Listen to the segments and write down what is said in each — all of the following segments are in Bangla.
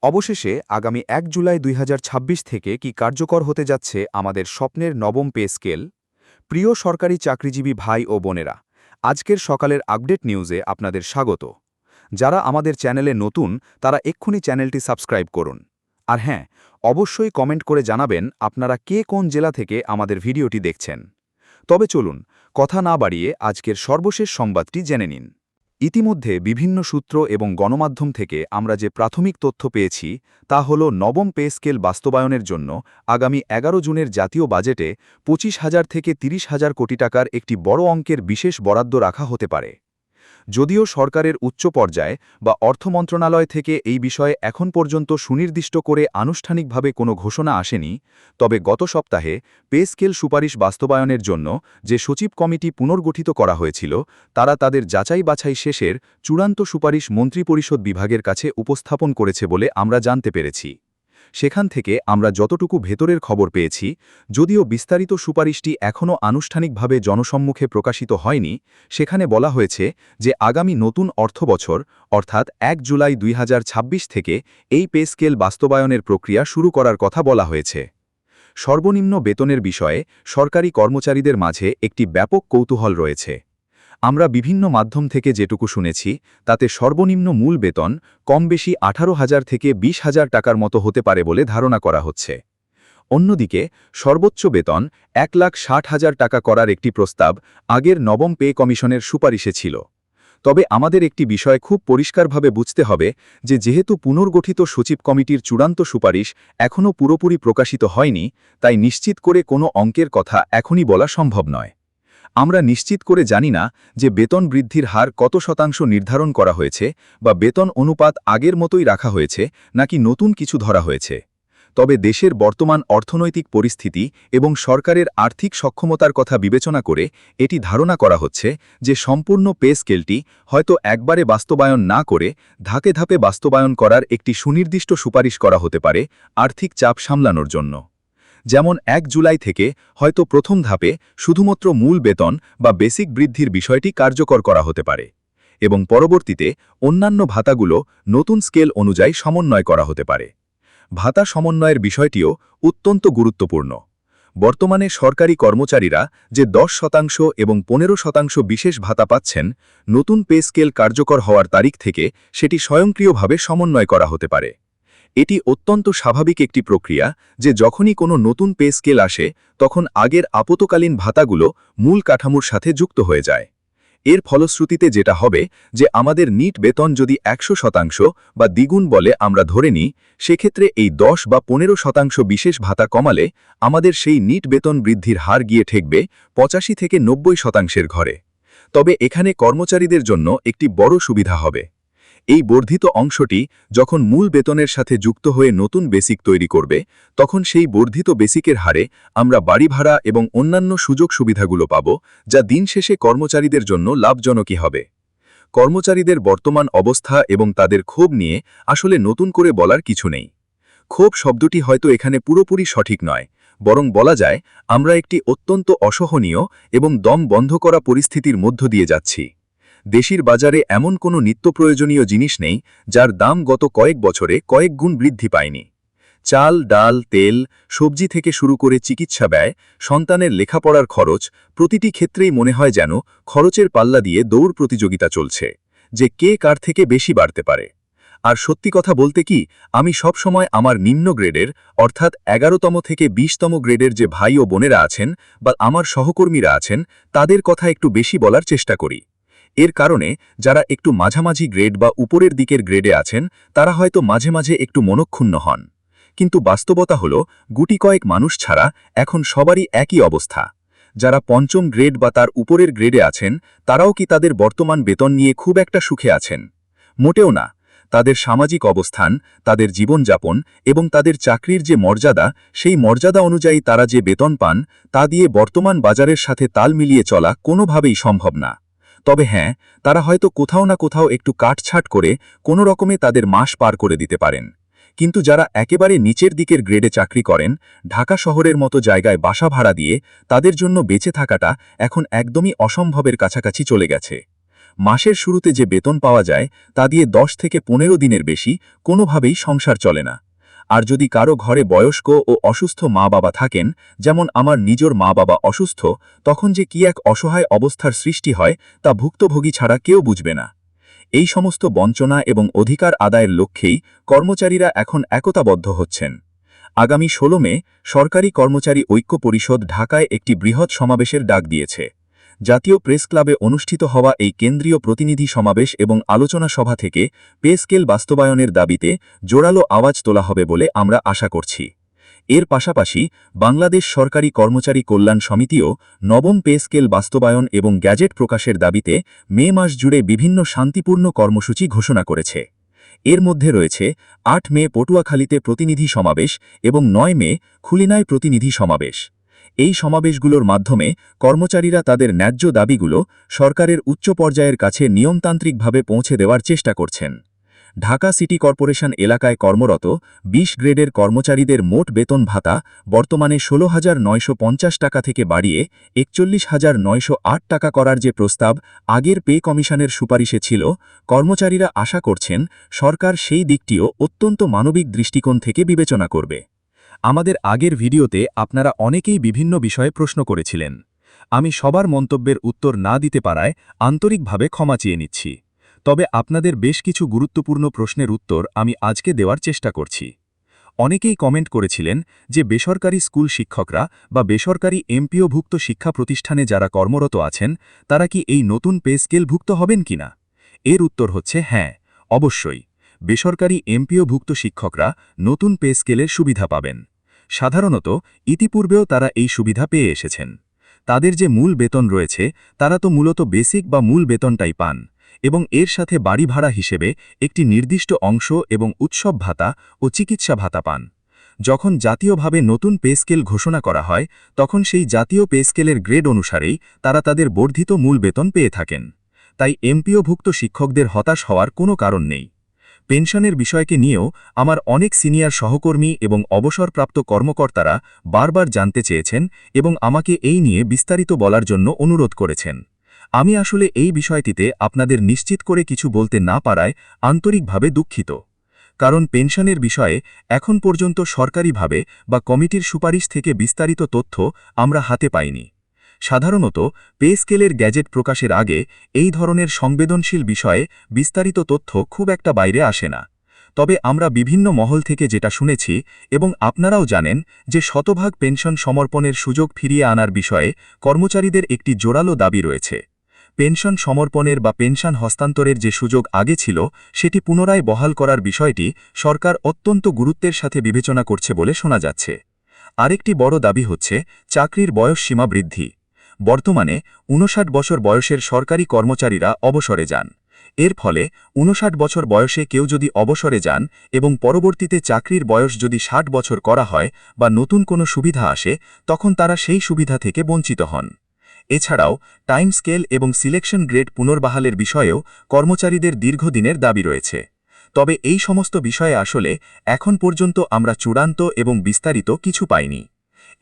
অবশেষে আগামী ১ জুলাই ২০২৬ থেকে কি কার্যকর হতে যাচ্ছে আমাদের স্বপ্নের নবম পে স্কেল? প্রিয় সরকারি চাকরিজীবী ভাই ও বোনেরা, আজকের সকালের আপডেট নিউজে আপনাদের স্বাগত। যারা আমাদের চ্যানেলে নতুন তারা এক্ষুনি চ্যানেলটি সাবস্ক্রাইব করুন। আর হ্যাঁ, অবশ্যই কমেন্ট করে জানাবেন আপনারা কে কোন জেলা থেকে আমাদের ভিডিওটি দেখছেন। তবে চলুন, কথা না বাড়িয়ে আজকের সর্বশেষ সংবাদটি জেনে নিন। ইতিমধ্যে বিভিন্ন সূত্র এবং গণমাধ্যম থেকে আমরা যে প্রাথমিক তথ্য পেয়েছি তা হল নবম পে স্কেল বাস্তবায়নের জন্য আগামী ১১ জুনের জাতীয় বাজেটে ২৫,০০০ থেকে ৩০,০০০ কোটি টাকার একটি বড় অঙ্কের বিশেষ বরাদ্দ রাখা হতে পারে। যদিও সরকারের উচ্চ পর্যায়ে বা অর্থ মন্ত্রণালয় থেকে এই বিষয়ে এখন পর্যন্ত সুনির্দিষ্ট করে আনুষ্ঠানিকভাবে কোনো ঘোষণা আসেনি, তবে গত সপ্তাহে পে স্কেল সুপারিশ বাস্তবায়নের জন্য যে সচিব কমিটি পুনর্গঠিত করা হয়েছিল তারা তাদের যাচাই বাছাই শেষের চূড়ান্ত সুপারিশ মন্ত্রিপরিষদ বিভাগের কাছে উপস্থাপন করেছে বলে আমরা জানতে পেরেছি। সেখান থেকে আমরা যতটুকু ভেতরের খবর পেয়েছি, যদিও বিস্তারিত সুপারিশটি এখনও আনুষ্ঠানিকভাবে জনসম্মুখে প্রকাশিত হয়নি, সেখানে বলা হয়েছে যে আগামী নতুন অর্থবছর অর্থাৎ ১ জুলাই ২০২৬ থেকে এই পে স্কেল বাস্তবায়নের প্রক্রিয়া শুরু করার কথা বলা হয়েছে। সর্বনিম্ন বেতনের বিষয়ে সরকারি কর্মচারীদের মাঝে একটি ব্যাপক কৌতূহল রয়েছে। আমরা বিভিন্ন মাধ্যম থেকে যেটুকু শুনেছি তাতে সর্বনিম্ন মূল বেতন কম বেশি ১৮,০০০ থেকে ২০,০০০ টাকার মতো হতে পারে বলে ধারণা করা হচ্ছে। অন্যদিকে সর্বোচ্চ বেতন ১,৬০,০০০ টাকা করার একটি প্রস্তাব আগের নবম পে কমিশনের সুপারিশে ছিল। তবে আমাদের একটি বিষয় খুব পরিষ্কারভাবে বুঝতে হবে যে যেহেতু পুনর্গঠিত সচিব কমিটির চূড়ান্ত সুপারিশ এখনও পুরোপুরি প্রকাশিত হয়নি, তাই নিশ্চিত করে কোনো অঙ্কের কথা এখনই বলা সম্ভব নয়। আমরা নিশ্চিত করে জানি না যে বেতন বৃদ্ধির হার কত শতাংশ নির্ধারণ করা হয়েছে বা বেতন অনুপাত আগের মতোই রাখা হয়েছে নাকি নতুন কিছু ধরা হয়েছে। তবে দেশের বর্তমান অর্থনৈতিক পরিস্থিতি এবং সরকারের আর্থিক সক্ষমতার কথা বিবেচনা করে এটি ধারণা করা হচ্ছে যে সম্পূর্ণ পে স্কেলটি হয়তো একবারে বাস্তবায়ন না করে ধাপে ধাপে বাস্তবায়ন করার একটি সুনির্দিষ্ট সুপারিশ করা হতে পারে আর্থিক চাপ সামলানোর জন্য। যেমন ১ জুলাই থেকে হয়তো প্রথম ধাপে শুধুমাত্র মূল বেতন বা বেসিক বৃদ্ধির বিষয়টি কার্যকর করা হতে পারে এবং পরবর্তীতে অন্যান্য ভাতাগুলো নতুন স্কেল অনুযায়ী সমন্বয় করা হতে পারে। ভাতা সমন্বয়ের বিষয়টিও অত্যন্ত গুরুত্বপূর্ণ। বর্তমানে সরকারি কর্মচারীরা যে ১০% এবং ১৫% বিশেষ ভাতা পাচ্ছেন, নতুন পে স্কেল কার্যকর হওয়ার তারিখ থেকে সেটি স্বয়ংক্রিয়ভাবে সমন্বয় করা হতে পারে। এটি অত্যন্ত স্বাভাবিক একটি প্রক্রিয়া যে যখনই কোনো নতুন পে স্কেল আসে তখন আগের আপতকালীন ভাতাগুলো মূল কাঠামোর সাথে যুক্ত হয়ে যায়। এর ফলশ্রুতিতে যেটা হবে যে আমাদের নিট বেতন যদি ১০০% বা দ্বিগুণ বলে আমরা ধরে নিই, সেক্ষেত্রে এই ১০ বা ১৫% বিশেষ ভাতা কমালে আমাদের সেই নিট বেতন বৃদ্ধির হার গিয়ে ঠেকবে ৮৫ থেকে ৯০% ঘরে। তবে এখানে কর্মচারীদের জন্য একটি বড় সুবিধা হবে। এই বর্ধিত অংশটি যখন মূল বেতনের সাথে যুক্ত হয়ে নতুন বেসিক তৈরি করবে, তখন সেই বর্ধিত বেসিকের হারে আমরা বাড়ি ভাড়া এবং অন্যান্য সুযোগ সুবিধাগুলো পাব, যা দিন শেষে কর্মচারীদের জন্য লাভজনকই হবে। কর্মচারীদের বর্তমান অবস্থা এবং তাদের ক্ষোভ নিয়ে আসলে নতুন করে বলার কিছু নেই। ক্ষোভ শব্দটি হয়তো এখানে পুরোপুরি সঠিক নয়, বরং বলা যায় আমরা একটি অত্যন্ত অসহনীয় এবং দম বন্ধ করা পরিস্থিতির মধ্য দিয়ে যাচ্ছি। দেশির বাজারে এমন কোনো নিত্য প্রয়োজনীয় জিনিস নেই যার দাম গত কয়েক বছরে কয়েক গুণ বৃদ্ধি পায়নি। চাল, ডাল, তেল, সবজি থেকে শুরু করে চিকিৎসা ব্যয়, সন্তানের লেখাপড়ার খরচ, প্রতিটি ক্ষেত্রেই মনে হয় যেন খরচের পাল্লা দিয়ে দৌড় প্রতিযোগিতা চলছে, যে কে কার থেকে বেশি বাড়তে পারে। আর সত্যি কথা বলতে কি, আমি সব সময় আমার নিম্ন গ্রেডের অর্থাৎ ১১তম থেকে ২০তম গ্রেডের যে ভাই ও বোনেরা আছেন বা আমার সহকর্মীরা আছেন তাদের কথা একটু বেশি বলার চেষ্টা করি। এর কারণে যারা একটু মাঝামাঝি গ্রেড বা উপরের দিকের গ্রেডে আছেন তারা হয়তো মাঝে মাঝে একটু মনক্ষুণ্ণ হন, কিন্তু বাস্তবতা হল গুটি কয়েক মানুষ ছাড়া এখন সবারই একই অবস্থা। যারা পঞ্চম গ্রেড বা তার উপরের গ্রেডে আছেন তারাও কি তাদের বর্তমান বেতন নিয়ে খুব একটা সুখে আছেন? মোটেও না। তাদের সামাজিক অবস্থান, তাদের জীবনযাপন এবং তাদের চাকরির যে মর্যাদা, সেই মর্যাদা অনুযায়ী তারা যে বেতন পান তা দিয়ে বর্তমান বাজারের সাথে তাল মিলিয়ে চলা কোনোভাবেই সম্ভব না। তবে হ্যাঁ, তারা হয়তো কোথাও না কোথাও একটু কাটছাট করে কোনো রকমে তাদের মাস পার করে দিতে পারেন। কিন্তু যারা একেবারে নিচের দিকের গ্রেডে চাকরি করেন, ঢাকা শহরের মতো জায়গায় বাসা ভাড়া দিয়ে, তাদের জন্য বেঁচে থাকাটা এখন একদমই অসম্ভবের কাছাকাছি চলে গেছে। মাসের শুরুতে যে বেতন পাওয়া যায় তা দিয়ে 10 থেকে 15 দিনের বেশি কোনোভাবেই সংসার চলে না। আর যদি কারো ঘরে বয়স্ক ও অসুস্থ মা বাবা থাকেন, যেমন আমার নিজের মা বাবা অসুস্থ, তখন যে কি এক অসহায় অবস্থার সৃষ্টি হয় তা ভুক্তভোগী ছাড়া কেউ বুঝবে না। এই সমস্ত বঞ্চনা এবং অধিকার আদায়ের লক্ষ্যেই কর্মচারীরা এখন একতাবদ্ধ হচ্ছেন। আগামী 16 মে সরকারি কর্মচারী ঐক্য পরিষদ ঢাকায় একটি বৃহৎ সমাবেশের ডাক দিয়েছে। জাতীয় প্রেস ক্লাবে অনুষ্ঠিত হওয়া এই কেন্দ্রীয় প্রতিনিধি সমাবেশ এবং আলোচনা সভা থেকে পে স্কেল বাস্তবায়নের দাবিতে জোরালো আওয়াজ তোলা হবে বলে আমরা আশা করছি। এর পাশাপাশি বাংলাদেশ সরকারি কর্মচারী কল্যাণ সমিতিও নবম পে স্কেল বাস্তবায়ন এবং গ্যাজেট প্রকাশের দাবিতে মে মাস জুড়ে বিভিন্ন শান্তিপূর্ণ কর্মসূচি ঘোষণা করেছে। এর মধ্যে রয়েছে 8 মে পটুয়াখালীতে প্রতিনিধি সমাবেশ এবং 9 মে খুলনায় প্রতিনিধি সমাবেশ। এই সমাবেশগুলোর মাধ্যমে কর্মচারীরা তাদের ন্যায্য দাবিগুলো সরকারের উচ্চ পর্যায়ের কাছে নিয়মতান্ত্রিকভাবে পৌঁছে দেওয়ার চেষ্টা করছেন। ঢাকা সিটি কর্পোরেশন এলাকায় কর্মরত 20 গ্রেডের কর্মচারীদের মোট বেতন ভাতা বর্তমানে 16,950 টাকা থেকে বাড়িয়ে 41,908 টাকা করার যে প্রস্তাব আগের পে কমিশনের সুপারিশে ছিল, কর্মচারীরা আশা করছেন সরকার সেই দিকটিও অত্যন্ত মানবিক দৃষ্টিকোণ থেকে বিবেচনা করবে। আমাদের আগের ভিডিওতে আপনারা অনেকেই বিভিন্ন বিষয়ে প্রশ্ন করেছিলেন। আমি সবার মন্তব্যের উত্তর না দিতে পারায় আন্তরিকভাবে ক্ষমা চেয়ে নিচ্ছি। তবে আপনাদের বেশ কিছু গুরুত্বপূর্ণ প্রশ্নের উত্তর আমি আজকে দেওয়ার চেষ্টা করছি। অনেকেই কমেন্ট করেছিলেন যে বেসরকারি স্কুল শিক্ষকরা বা বেসরকারি এমপিওভুক্ত শিক্ষা প্রতিষ্ঠানে যারা কর্মরত আছেন তারা কি এই নতুন পে স্কেলভুক্ত হবেন কিনা? এর উত্তর হচ্ছে হ্যাঁ, অবশ্যই। বেসরকারি এমপিওভুক্ত শিক্ষকরা নতুন পে স্কেলের সুবিধা পাবেন। সাধারণত ইতিপূর্বেও তারা এই সুবিধা পেয়ে এসেছেন। তাদের যে মূল বেতন রয়েছে তারা তো মূলত বেসিক বা মূল বেতনটাই পান এবং এর সাথে বাড়ি ভাড়া হিসেবে একটি নির্দিষ্ট অংশ এবং উৎসব ভাতা ও চিকিৎসা ভাতা পান। যখন জাতীয়ভাবে নতুন পে স্কেল ঘোষণা করা হয় তখন সেই জাতীয় পে স্কেলের গ্রেড অনুসারেই তারা তাদের বর্ধিত মূল বেতন পেয়ে থাকেন। তাই এমপিওভুক্ত শিক্ষকদের হতাশ হওয়ার কোনো কারণ নেই। পেনশনের বিষয়কে নিয়েও আমার অনেক সিনিয়র সহকর্মী এবং অবসরপ্রাপ্ত কর্মকর্তারা বারবার জানতে চেয়েছেন এবং আমাকে এই নিয়ে বিস্তারিত বলার জন্য অনুরোধ করেছেন। আমি আসলে এই বিষয়টিতে আপনাদের নিশ্চিত করে কিছু বলতে না পারায় আন্তরিকভাবে দুঃখিত। কারণ পেনশনের বিষয়ে এখন পর্যন্ত সরকারিভাবে বা কমিটির সুপারিশ থেকে বিস্তারিত তথ্য আমরা হাতে পাইনি। সাধারণত পে স্কেলের গ্যাজেট প্রকাশের আগে এই ধরনের সংবেদনশীল বিষয়ে বিস্তারিত তথ্য খুব একটা বাইরে আসে না। তবে আমরা বিভিন্ন মহল থেকে যেটা শুনেছি এবং আপনারাও জানেন যে শতভাগ পেনশন সমর্পণের সুযোগ ফিরিয়ে আনার বিষয়ে কর্মচারীদের একটি জোরালো দাবি রয়েছে। পেনশন সমর্পণের বা পেনশন হস্তান্তরের যে সুযোগ আগে ছিল সেটি পুনরায় বহাল করার বিষয়টি সরকার অত্যন্ত গুরুত্বের সাথে বিবেচনা করছে বলে শোনা যাচ্ছে। আরেকটি বড় দাবি হচ্ছে চাকরির বয়স সীমা বৃদ্ধি। বর্তমানে 59 বছর বয়সের সরকারি কর্মচারীরা অবসরে যান। এর ফলে 59 বছর বয়সে কেউ যদি অবসরে যান এবং পরবর্তীতে চাকরির বয়স যদি 60 বছর করা হয় বা নতুন কোনো সুবিধা আসে তখন তারা সেই সুবিধা থেকে বঞ্চিত হন। এছাড়াও টাইম স্কেল এবং সিলেকশন গ্রেড পুনর্বহালের বিষয়েও কর্মচারীদের দীর্ঘদিনের দাবি রয়েছে। তবে এই সমস্ত বিষয়ে আসলে এখন পর্যন্ত আমরা চূড়ান্ত এবং বিস্তারিত কিছু পাইনি।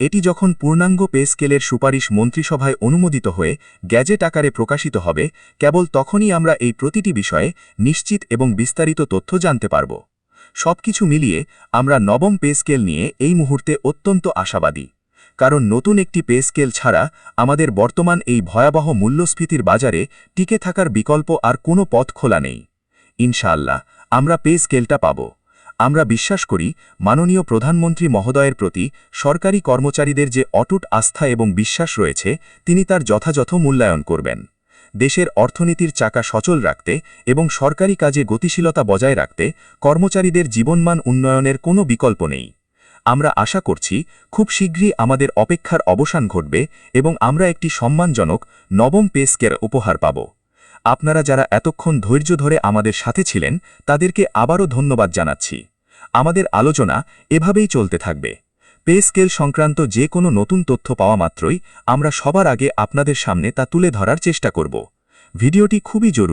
এটি যখন পূর্ণাঙ্গ পে স্কেলের সুপারিশ মন্ত্রিসভায় অনুমোদিত হয়ে গ্যাজেট আকারে প্রকাশিত হবে, কেবল তখনই আমরা এই প্রতিটি বিষয়ে নিশ্চিত এবং বিস্তারিত তথ্য জানতে পারব। সবকিছু মিলিয়ে আমরা নবম পে স্কেল নিয়ে এই মুহূর্তে অত্যন্ত আশাবাদী। কারণ নতুন একটি পে স্কেল ছাড়া আমাদের বর্তমান এই ভয়াবহ মূল্যস্ফীতির বাজারে টিকে থাকার বিকল্প আর কোনো পথ খোলা নেই। ইনশাআল্লাহ আমরা পে স্কেলটা পাব। আমরা বিশ্বাস করি মাননীয় প্রধানমন্ত্রী মহোদয়ের প্রতি সরকারি কর্মচারীদের যে অটুট আস্থা এবং বিশ্বাস রয়েছে তিনি তার যথাযথ মূল্যায়ন করবেন। দেশের অর্থনীতির চাকা সচল রাখতে এবং সরকারি কাজে গতিশীলতা বজায় রাখতে কর্মচারীদের জীবনমান উন্নয়নের কোনো বিকল্প নেই। আমরা আশা করছি খুব শীঘ্রই আমাদের অপেক্ষার অবসান ঘটবে এবং আমরা একটি সম্মানজনক নবম পে স্কেল উপহার পাব। আপনারা যারা এতক্ষণ ধৈর্য ধরে আমাদের সাথে ছিলেন তাদেরকে আবারও ধন্যবাদ জানাচ্ছি। আমাদের আলোচনা এভাবেই চলতে থাকবে। পে স্কেল সংক্রান্ত যে কোনো নতুন তথ্য পাওয়া মাত্রই আমরা সবার আগে আপনাদের সামনে তা তুলে ধরার চেষ্টা করব। ভিডিওটি খুবই জরুরি।